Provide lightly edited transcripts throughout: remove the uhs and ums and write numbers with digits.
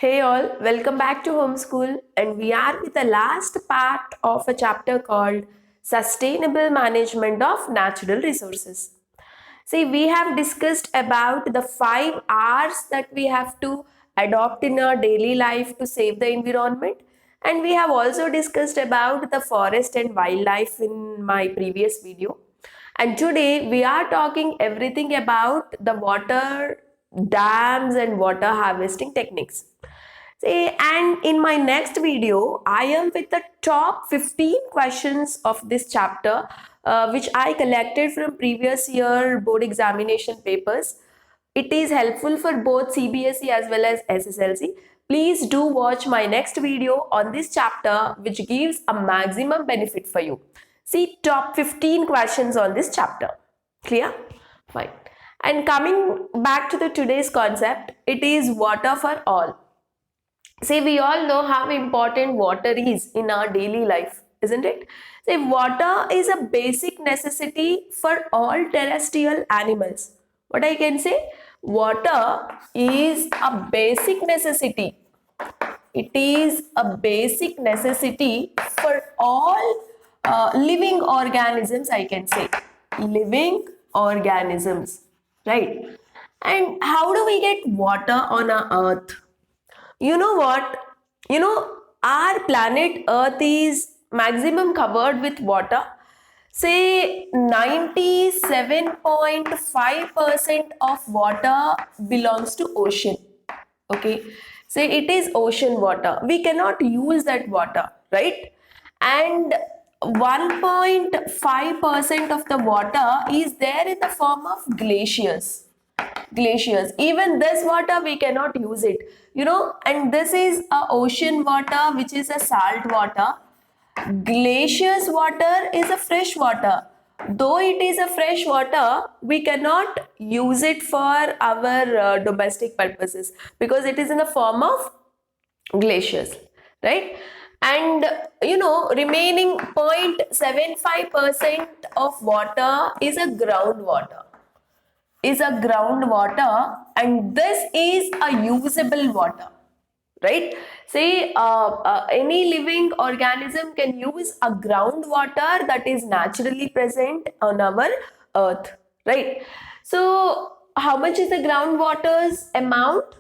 Hey all, welcome back to Homeschool, and we are with the last part of a chapter called Sustainable Management of Natural Resources. See, we have discussed about the 5 R's that we have to adopt in our daily life to save the environment, and we have also discussed about the forest and wildlife in my previous video. And today we are talking everything about the water dams and water harvesting techniques. See, and in my next video, I am with the top 15 questions of this chapter, which I collected from previous year board examination papers. It is helpful for both CBSE as well as SSLC. Please do watch my next video on this chapter, which gives a maximum benefit for you. See, top 15 questions on this chapter. Clear? Fine. And coming back to the today's concept, it is water for all. See, we all know how important water is in our daily life, isn't it? See, water is a basic necessity for all terrestrial animals. What I can say? Water is a basic necessity. It is a basic necessity for all living organisms, I can say. Living organisms, right? And how do we get water on our earth? You know what? Our planet Earth is maximum covered with water. Say 97.5% of water belongs to ocean. Okay. Say it is ocean water. We cannot use that water, right? And 1.5% of the water is there in the form of glaciers. Even this water we cannot use it, and this is a ocean water, which is a salt water. Glaciers water is a fresh water. Though it is a fresh water, we cannot use it for our domestic purposes because it is in the form of glaciers, right? And remaining 0.75% of water is a groundwater, and this is a usable water, right? Say any living organism can use a groundwater that is naturally present on our earth, right? So how much is the groundwater's amount?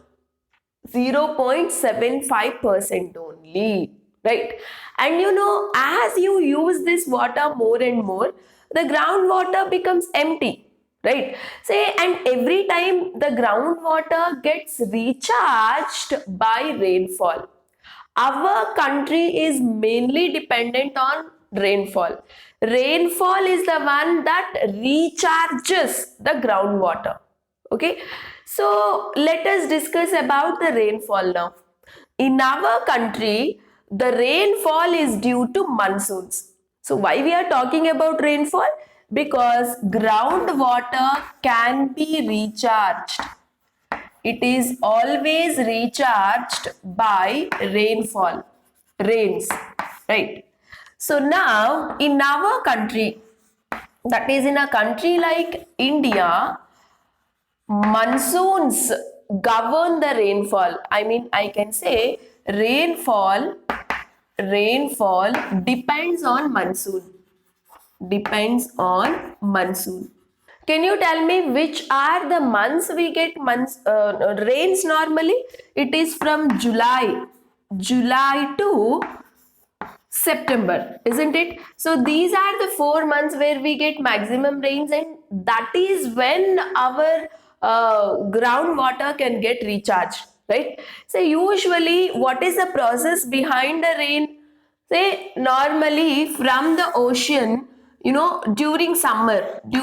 0.75% only, right? And as you use this water more and more, the groundwater becomes empty, right? Say, and every time the groundwater gets recharged by rainfall. Our country is mainly dependent on rainfall. Rainfall is the one that recharges the groundwater. Okay, so let us discuss about the rainfall now. In our country, the rainfall is due to monsoons. So why we are talking about rainfall? Because groundwater can be recharged. It is always recharged by rainfall, rains, right? So now in our country, that is in a country like India, monsoons govern the rainfall. I can say rainfall depends on monsoon. Can you tell me which are the months we get rains normally? It is from July to September, isn't it? So these are the 4 months where we get maximum rains, and that is when our groundwater can get recharged, right? So usually, what is the process behind the rain? Say normally from the ocean, during summer, the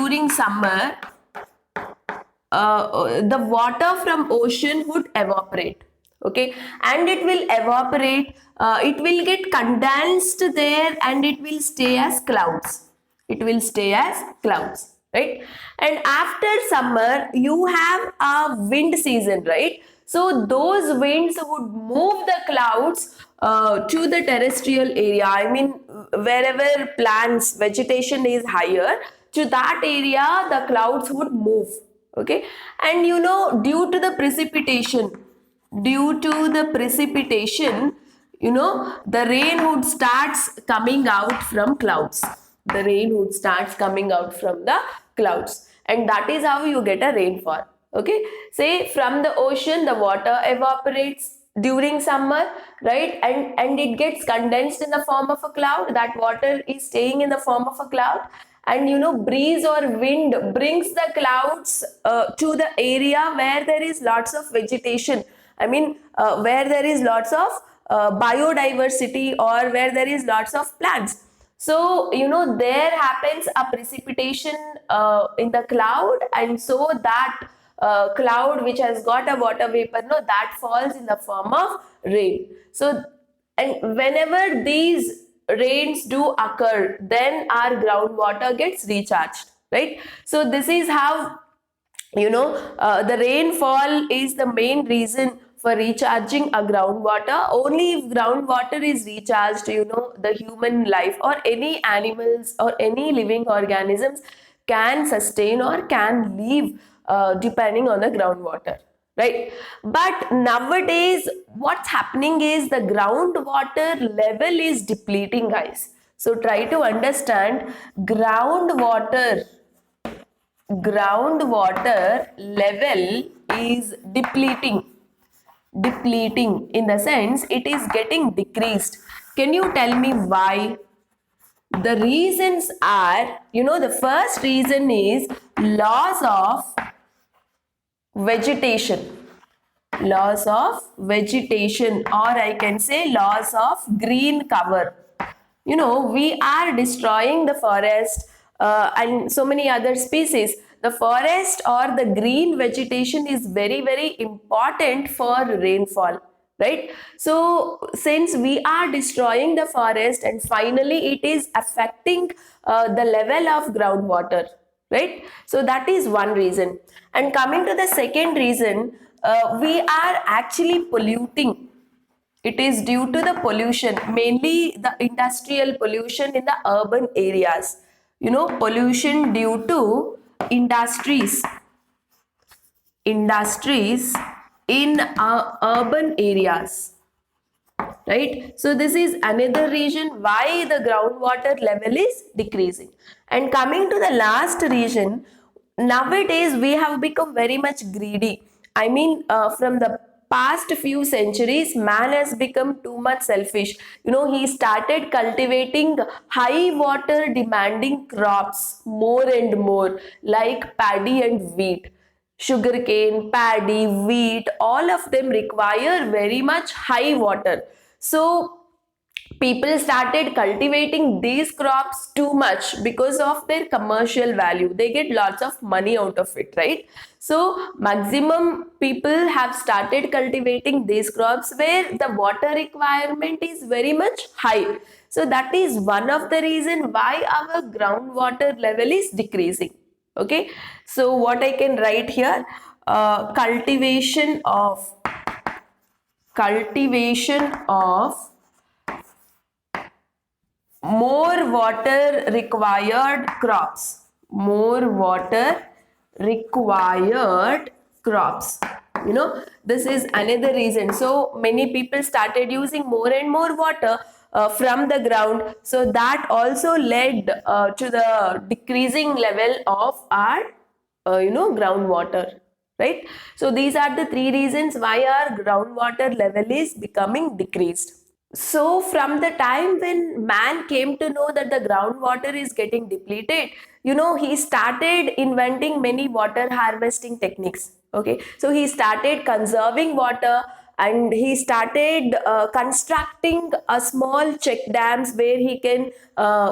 water from ocean would evaporate, okay, and it will evaporate, it will get condensed there, and it will stay as clouds, right? And after summer you have a wind season, right? So those winds would move the clouds to the terrestrial area. Wherever plants vegetation is higher, to that area the clouds would move, okay? And due to the precipitation, due to the precipitation, the rainwood starts coming out from clouds. The rainwood starts coming out from the clouds, and that is how you get a rainfall. Okay, say from the ocean the water evaporates during summer, right, and it gets condensed in the form of a cloud. That water is staying in the form of a cloud, and breeze or wind brings the clouds to the area where there is lots of vegetation. I mean, where there is lots of biodiversity, or where there is lots of plants. So there happens a precipitation in the cloud, and so that cloud which has got a water vapor, no, that falls in the form of rain. So, and whenever these rains do occur, then our groundwater gets recharged, right? So this is how the rainfall is the main reason for recharging a groundwater. Only if groundwater is recharged, the human life or any animals or any living organisms can sustain or can live depending on the groundwater, right? But nowadays what's happening is the groundwater level is depleting, guys. So try to understand, groundwater level is depleting in the sense it is getting decreased. Can you tell me why? The reasons are, the first reason is loss of vegetation. Loss of vegetation, or I can say loss of green cover. We are destroying the forest and so many other species. The forest or the green vegetation is very, very important for rainfall, right? So since we are destroying the forest, and finally it is affecting the level of groundwater, right? So that is one reason. And coming to the second reason, we are actually polluting. It is due to the pollution, mainly the industrial pollution in the urban areas. Pollution due to industries in urban areas, right? So this is another reason why the groundwater level is decreasing. And coming to the last reason, nowadays we have become very much greedy. I mean, from the past few centuries, man has become too much selfish. He started cultivating high water demanding crops more and more, like paddy and wheat. Sugarcane, paddy, wheat, all of them require very much high water. So people started cultivating these crops too much because of their commercial value. They get lots of money out of it, right? So maximum people have started cultivating these crops where the water requirement is very much high. So that is one of the reason why our groundwater level is decreasing. Okay, so what I can write here, cultivation of more water required crops. More water required crops. This is another reason. So many people started using more and more water from the ground. So that also led to the decreasing level of our groundwater, right? So these are the three reasons why our groundwater level is becoming decreased. So from the time when man came to know that the groundwater is getting depleted, he started inventing many water harvesting techniques. Okay, so he started conserving water, and he started constructing a small check dams where he can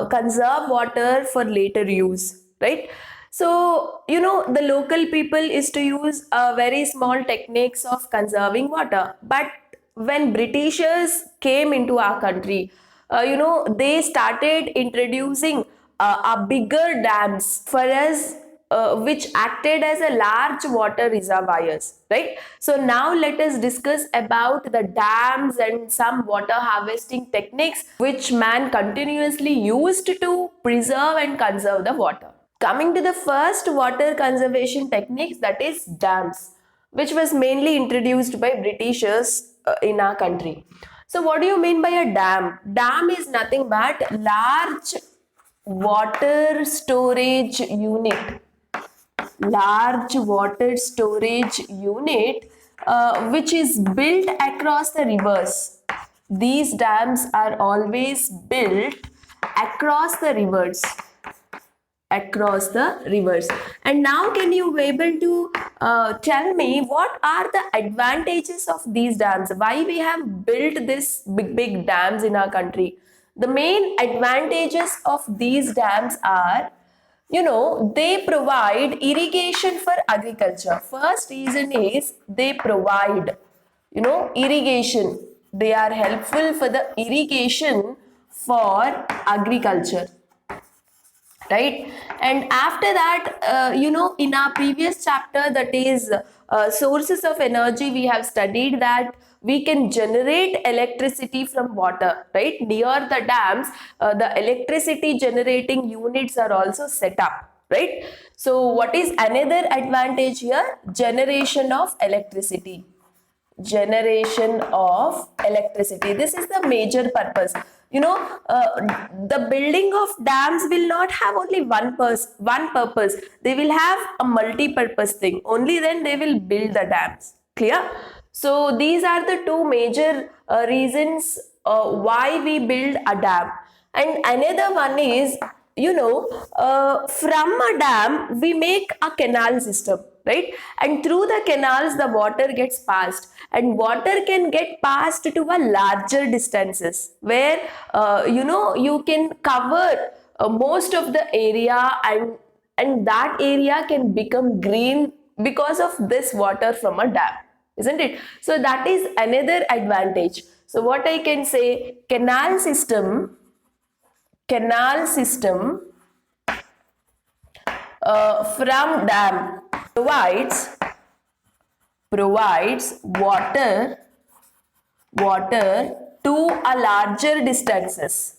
conserve water for later use, right? So the local people is to use very small techniques of conserving water. But when Britishers came into our country, they started introducing a bigger dams for us, which acted as a large water reservoirs, right? So now let us discuss about the dams and some water harvesting techniques which man continuously used to preserve and conserve the water. Coming to the first water conservation techniques, that is dams. which was mainly introduced by Britishers in our country. So what do you mean by a dam? Dam is nothing but large water storage unit. Large water storage unit which is built across the rivers. These dams are always built across the rivers. Across the rivers. And now can you be able to tell me what are the advantages of these dams? Why we have built this big dams in our country? The main advantages of these dams are, they provide irrigation for agriculture. First reason is they provide, irrigation. They are helpful for the irrigation for agriculture. Right? And after that, in our previous chapter, that is sources of energy, we have studied that we can generate electricity from water, right? Near the dams, the electricity generating units are also set up, right? So what is another advantage here? Generation of electricity. Generation of electricity. This is the major purpose. The building of dams will not have only one purpose. They will have a multi-purpose thing. Only then they will build the dams. Clear? So these are the two major reasons why we build a dam. And another one is, from a dam we make a canal system, right? And through the canals the water gets passed, and water can get passed to a larger distances where you can cover most of the area, and that area can become green because of this water from a dam, isn't it? So that is another advantage. So what I can say, canal system from dam provides water to a larger distances.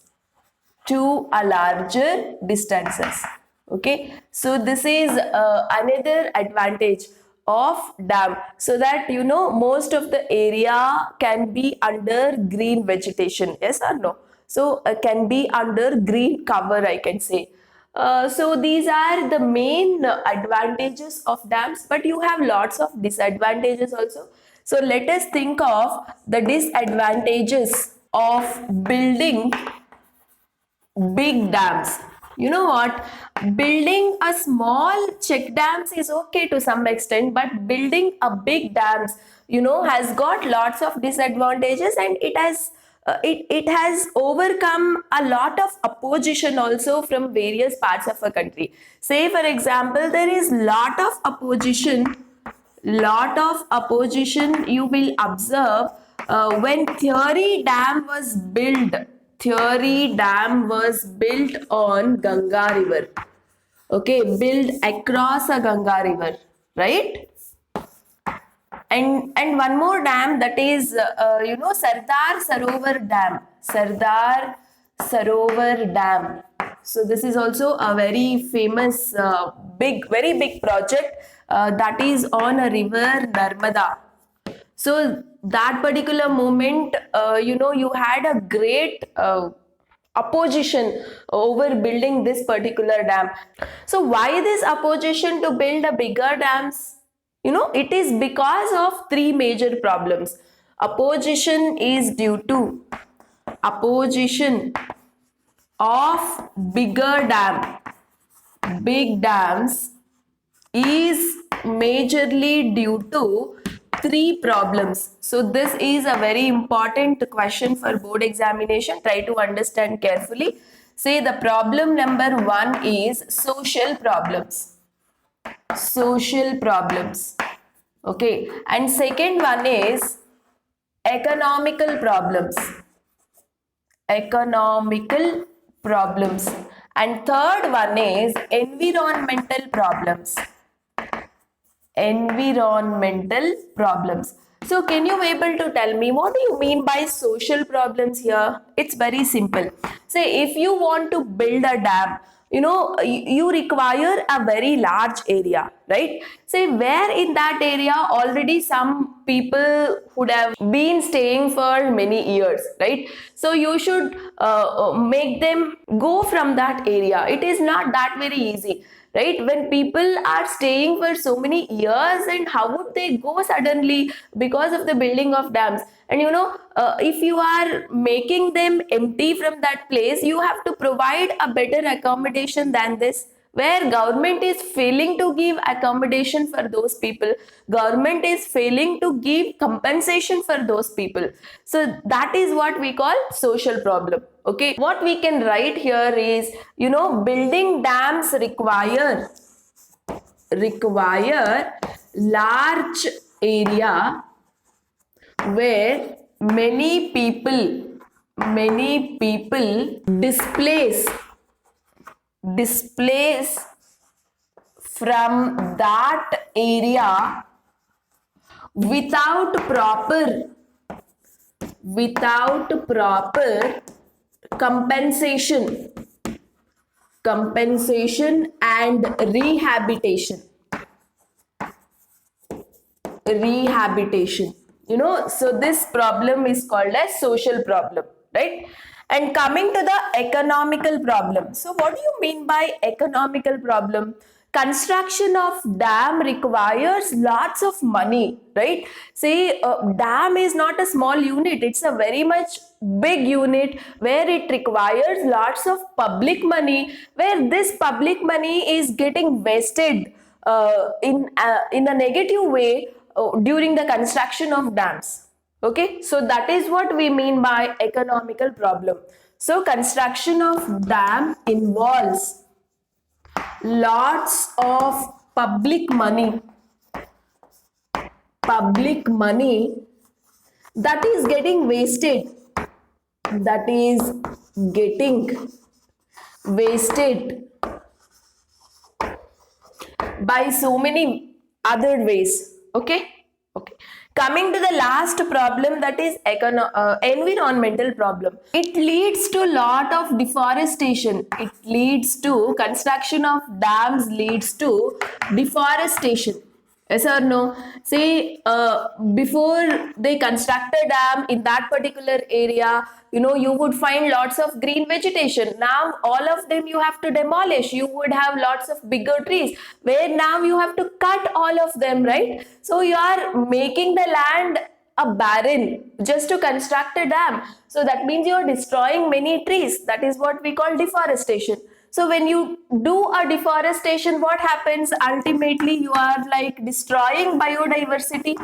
Okay, so this is another advantage of dam, so that most of the area can be under green vegetation. Yes or no? So can be under green cover, I can say. So these are the main advantages of dams, but you have lots of disadvantages also. So let us think of the disadvantages of building big dams. You know what? Building a small check dams is okay to some extent, but building a big dams, has got lots of disadvantages, and it has overcome a lot of opposition also from various parts of a country. Say for example, there is lot of opposition you will observe when Theory Dam was built. Theory Dam was built on Ganga River. Okay, built across a Ganga River, right? And one more dam, that is Sardar Sarovar Dam. So this is also a very famous very big project that is on a river Narmada. So that particular moment, you had a great opposition over building this particular dam. So why this opposition to build a bigger dams? It is because of three major problems. Opposition is due to opposition of bigger dam. Big dams is majorly due to three problems. So this is a very important question for board examination. Try to understand carefully. Say the problem number one is social problems. Okay, and second one is economical problems, and third one is environmental problems. So can you be able to tell me what do you mean by social problems here? It's very simple. Say if you want to build a dam, you require a very large area, right? Say where in that area already some people would have been staying for many years, right? So you should make them go from that area. It is not that very easy, right? When people are staying for so many years, and how would they go suddenly because of the building of dams? And if you are making them empty from that place, you have to provide a better accommodation than this, where government is failing to give accommodation for those people, government is failing to give compensation for those people. So that is what we call social problem. Okay, what we can write here is, building dams require large area where many people displace from that area without proper compensation and rehabilitation. So this problem is called as social problem, right? And coming to the economical problem, so what do you mean by economical problem? Construction of dam requires lots of money, right? See, dam is not a small unit, it's a very much big unit where it requires lots of public money, where this public money is getting wasted in a negative way during the construction of dams. Okay, so that is what we mean by economical problem. So construction of dam involves lots of public money that is getting wasted by so many other ways. Okay. Coming to the last problem, that is environmental problem. It leads to lot of deforestation. Construction of dams leads to deforestation. Yes or no? Say before they construct a dam in that particular area, you would find lots of green vegetation. Now all of them you have to demolish. You would have lots of bigger trees, where now you have to cut all of them, right? So you are making the land a barren just to construct a dam. So that means you are destroying many trees. That is what we call deforestation. So when you do a deforestation, what happens? Ultimately, you are like destroying biodiversity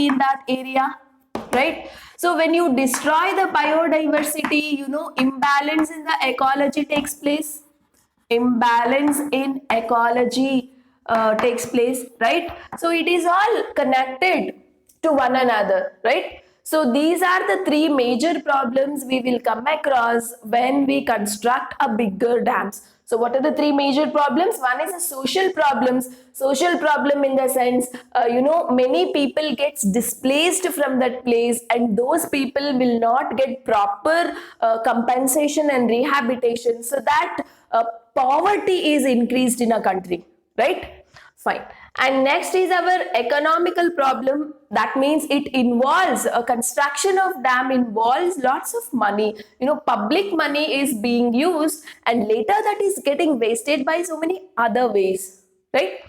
in that area, right? So when you destroy the biodiversity, imbalance in the ecology takes place. Right? So it is all connected to one another, right? So these are the three major problems we will come across when we construct a bigger dams. So what are the three major problems? One is a social problems. Social problem in the sense, many people gets displaced from that place, and those people will not get proper compensation and rehabilitation. So that poverty is increased in a country, right? Fine. And next is our economical problem. That means it involves a construction of dam involves lots of money. Public money is being used, and later that is getting wasted by so many other ways, right?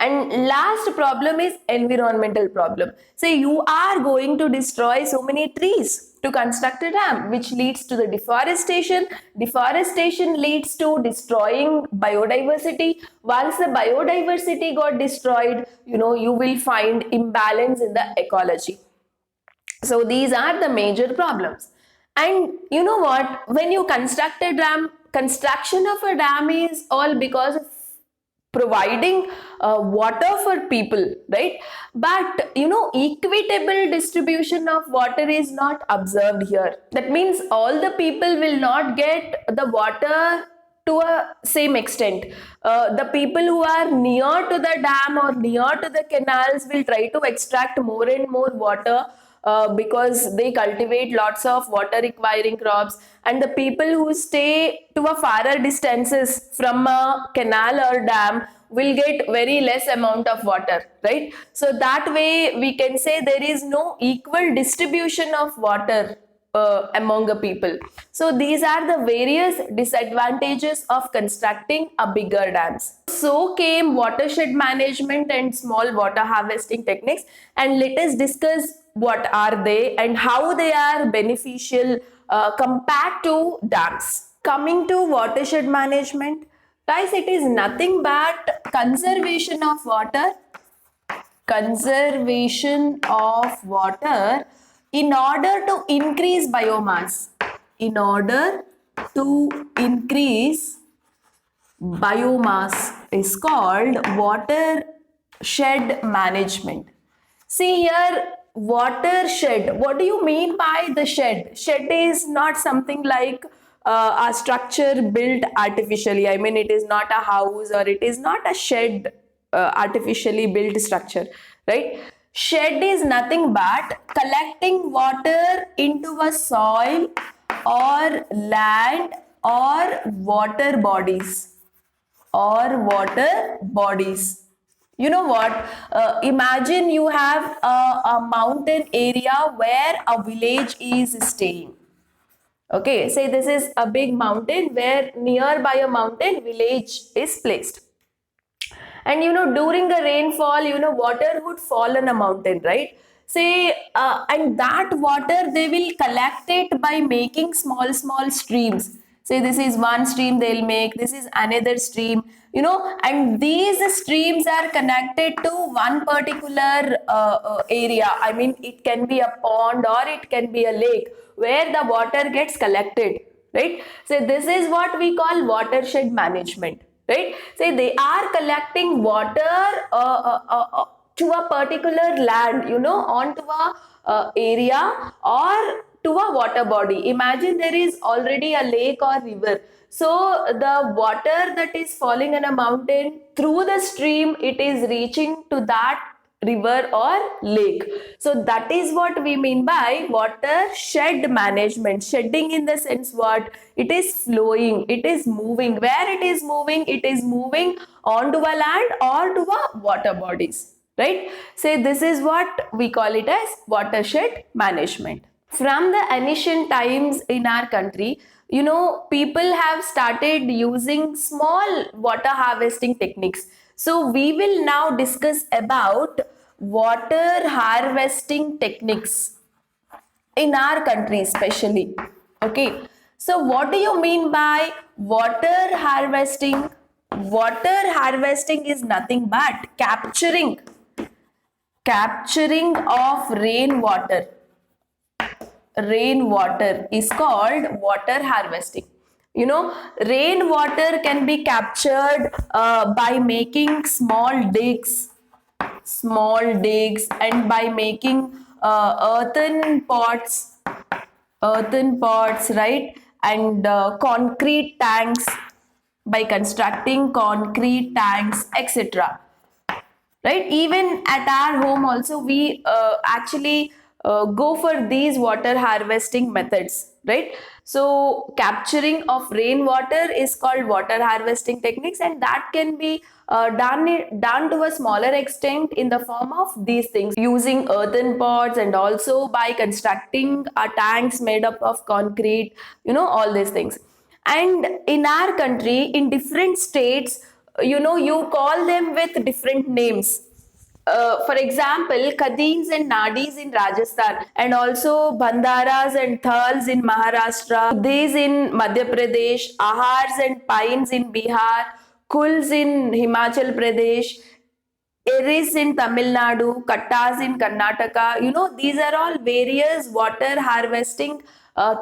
And last problem is environmental problem. Say you are going to destroy so many trees to construct a dam, which leads to the deforestation. Deforestation leads to destroying biodiversity. Once the biodiversity got destroyed, you will find imbalance in the ecology. So these are the major problems. And you know what? When you construct a dam, construction of a dam is all because of providing water for people, right? But equitable distribution of water is not observed here. That means all the people will not get the water to a same extent. The people who are near to the dam or near to the canals will try to extract more and more water because they cultivate lots of water requiring crops, and the people who stay to a farther distances from a canal or dam will get very less amount of water, right? So that way we can say there is no equal distribution of water among the people. So these are the various disadvantages of constructing a bigger dams. So came watershed management and small water harvesting techniques, and let us discuss what are they and how they are beneficial compared to dams. Coming to watershed management, guys, it is nothing but conservation of water, conservation of water in order to increase biomass. In order to increase biomass is called watershed management. See here, watershed. What do you mean by the shed? Shed is not something like a structure built artificially. I mean, it is not a house or it is not a shed, artificially built structure, right? Shed is nothing but collecting water into a soil or land or water bodies, you know what, imagine you have a mountain area where a village is staying. Okay, say this is a big mountain where nearby a mountain village is placed, and during the rainfall, water would fall on a mountain, right? Say and that water they will collect it by making small streams. Say this is one stream they'll make, this is another stream, and these streams are connected to one particular area. I mean, it can be a pond or it can be a lake where the water gets collected, right? So this is what we call watershed management, right? Say they are collecting water to a particular land, onto a area or to a water body. Imagine there is already a lake or river. So the water that is falling on a mountain through the stream, it is reaching to that river or lake. So that is what we mean by watershed management. Shedding in the sense what? It is flowing, it is moving. Where it is moving? It is moving onto a land or to a water bodies, right? So this is what we call it as watershed management. From the ancient times in our country, people have started using small water harvesting techniques. So we will now discuss about water harvesting techniques in our country especially. Okay, so what do you mean by water harvesting? Water harvesting is nothing but capturing of rainwater is called water harvesting. Rainwater can be captured by making small digs, and by making earthen pots, right? And concrete tanks, by constructing concrete tanks, etc. Right? Even at our home also we actually go for these water harvesting methods, right? So capturing of rainwater is called water harvesting techniques, and that can be done to a smaller extent in the form of these things, using earthen pots and also by constructing tanks made up of concrete, all these things. And in our country, in different states, you call them with different names. For example, Kadins and Nadis in Rajasthan, and also Bandharas and Thals in Maharashtra, These in Madhya Pradesh, Ahars and Pines in Bihar, Kuls in Himachal Pradesh, Eris in Tamil Nadu, Kattas in Karnataka. These are all various water harvesting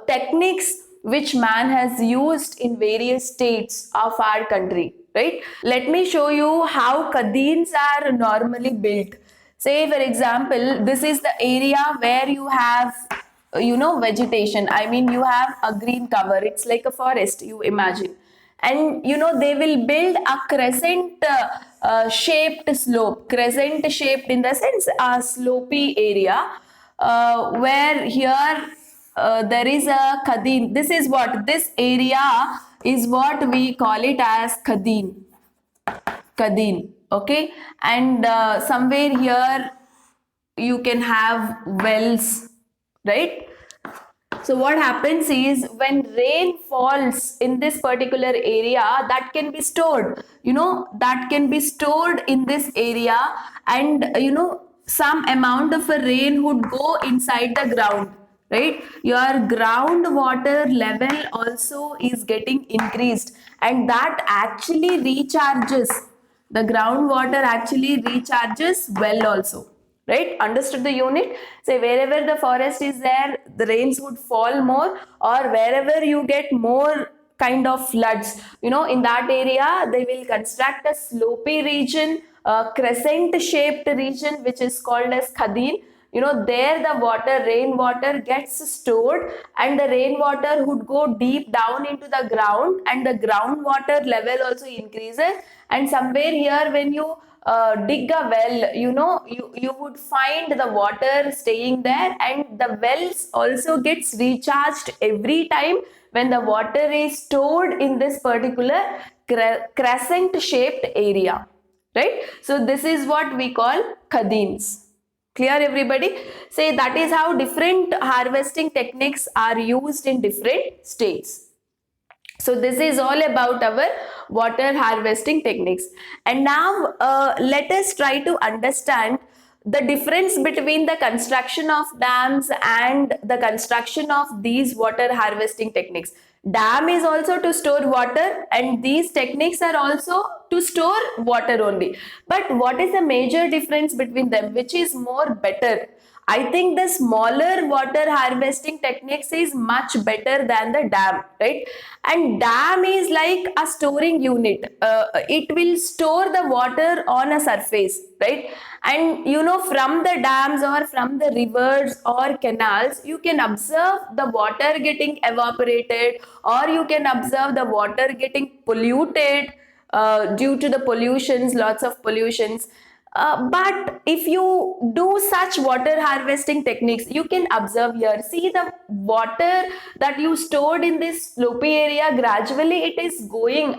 techniques which man has used in various states of our country, right? Let me show you how kadins are normally built. Say, for example, this is the area where you have, vegetation. I mean, you have a green cover. It's like a forest, you imagine. And they will build a crescent shaped slope, crescent shaped in the sense a slopy area, where here there is a Khadeen. This is what, this area is what we call it as Khadeen. Khadeen, okay, and somewhere here you can have wells, right? So what happens is when rain falls in this particular area, that can be stored, that can be stored in this area, and some amount of a rain would go inside the ground, right? Your groundwater level also is getting increased, and that actually recharges, the groundwater actually recharges well also, right? Understood the unit? Say wherever the forest is there, the rains would fall more, or wherever you get more kind of floods, in that area they will construct a slopy region, a crescent shaped region, which is called as Khadeen. There the rainwater gets stored, and the rainwater would go deep down into the ground, and the groundwater level also increases. And somewhere here when you dig a well, you would find the water staying there, and the wells also gets recharged every time when the water is stored in this particular crescent shaped area, right? So this is what we call Khadeens. Clear, everybody? Say that is how different harvesting techniques are used in different states. So this is all about our water harvesting techniques. And now let us try to understand the difference between the construction of dams and the construction of these water harvesting techniques. Dam is also to store water, and these techniques are also to store water only. But what is the major difference between them? Which is more better? I think the smaller water harvesting techniques is much better than the dam, right? And dam is like a storing unit. It will store the water on a surface, right? And from the dams or from the rivers or canals, you can observe the water getting evaporated, or you can observe the water getting polluted due to the pollutions, lots of pollutions. But if you do such water harvesting techniques, you can observe here, see the water that you stored in this slopy area, gradually it is going,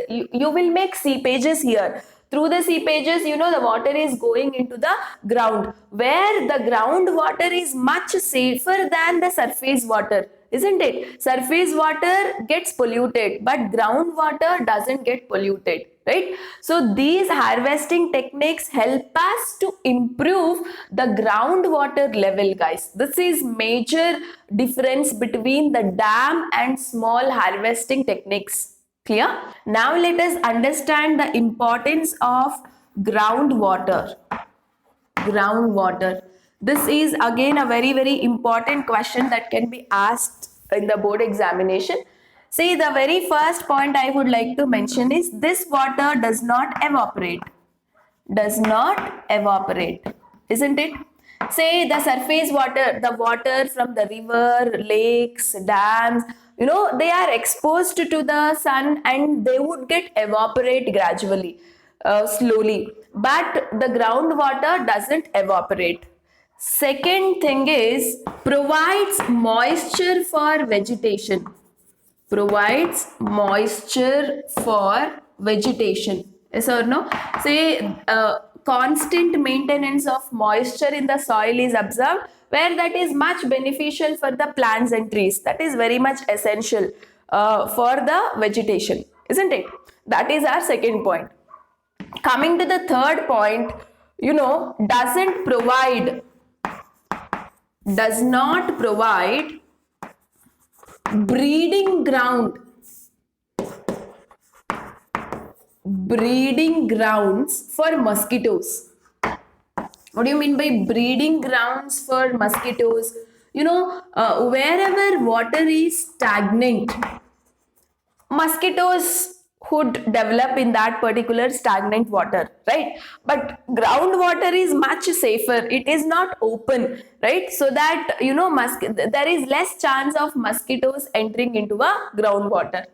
you will make seepages here. Through the seepages, the water is going into the ground, where the groundwater is much safer than the surface water, isn't it? Surface water gets polluted, but groundwater doesn't get polluted, right? So these harvesting techniques help us to improve the groundwater level, guys. This is major difference between the dam and small harvesting techniques. Clear? Now let us understand the importance of groundwater. Groundwater. This is again a very, very important question that can be asked in the board examination. See, the very first point I would like to mention is this water does not evaporate. Does not evaporate, isn't it? Say the surface water, the water from the river, lakes, dams, they are exposed to the sun, and they would get evaporate gradually, slowly. But the groundwater doesn't evaporate. Second thing is, provides moisture for vegetation. Provides moisture for vegetation. Yes or no? Say constant maintenance of moisture in the soil is observed, where that is much beneficial for the plants and trees. That is very much essential for the vegetation, isn't it? That is our second point. Coming to the third point, doesn't provide, does not provide breeding ground, breeding grounds for mosquitoes. What do you mean by breeding grounds for mosquitoes? Wherever water is stagnant, mosquitoes would develop in that particular stagnant water, right? But groundwater is much safer. It is not open, right? So that, there is less chance of mosquitoes entering into a groundwater.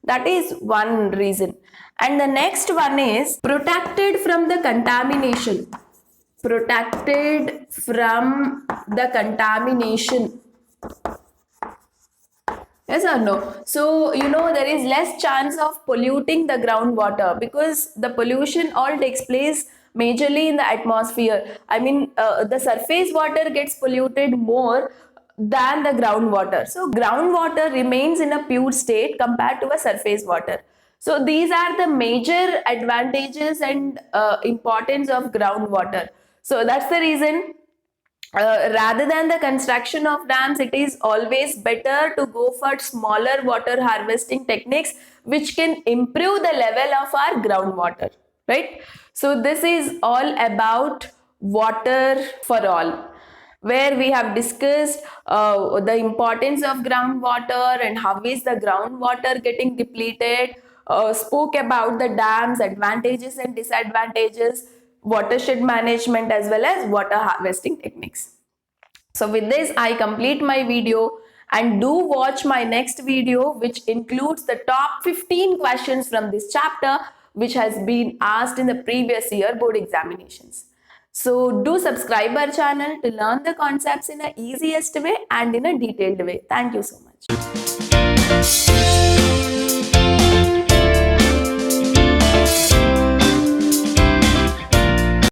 That is one reason. And the next one is protected from the contamination. protected from the contamination. Yes or no? So, there is less chance of polluting the groundwater because the pollution all takes place majorly in the atmosphere. I mean, the surface water gets polluted more than the groundwater. So, groundwater remains in a pure state compared to a surface water. So, these are the major advantages and importance of groundwater. So, that's the reason rather than the construction of dams, it is always better to go for smaller water harvesting techniques which can improve the level of our groundwater, right? So this is all about water for all, where we have discussed the importance of groundwater and how is the groundwater getting depleted, spoke about the dams advantages and disadvantages, watershed management as well as water harvesting techniques. So with this, I complete my video, and do watch my next video which includes the top 15 questions from this chapter which has been asked in the previous year board examinations. So do subscribe our channel to learn the concepts in a easiest way and in a detailed way. Thank you so much.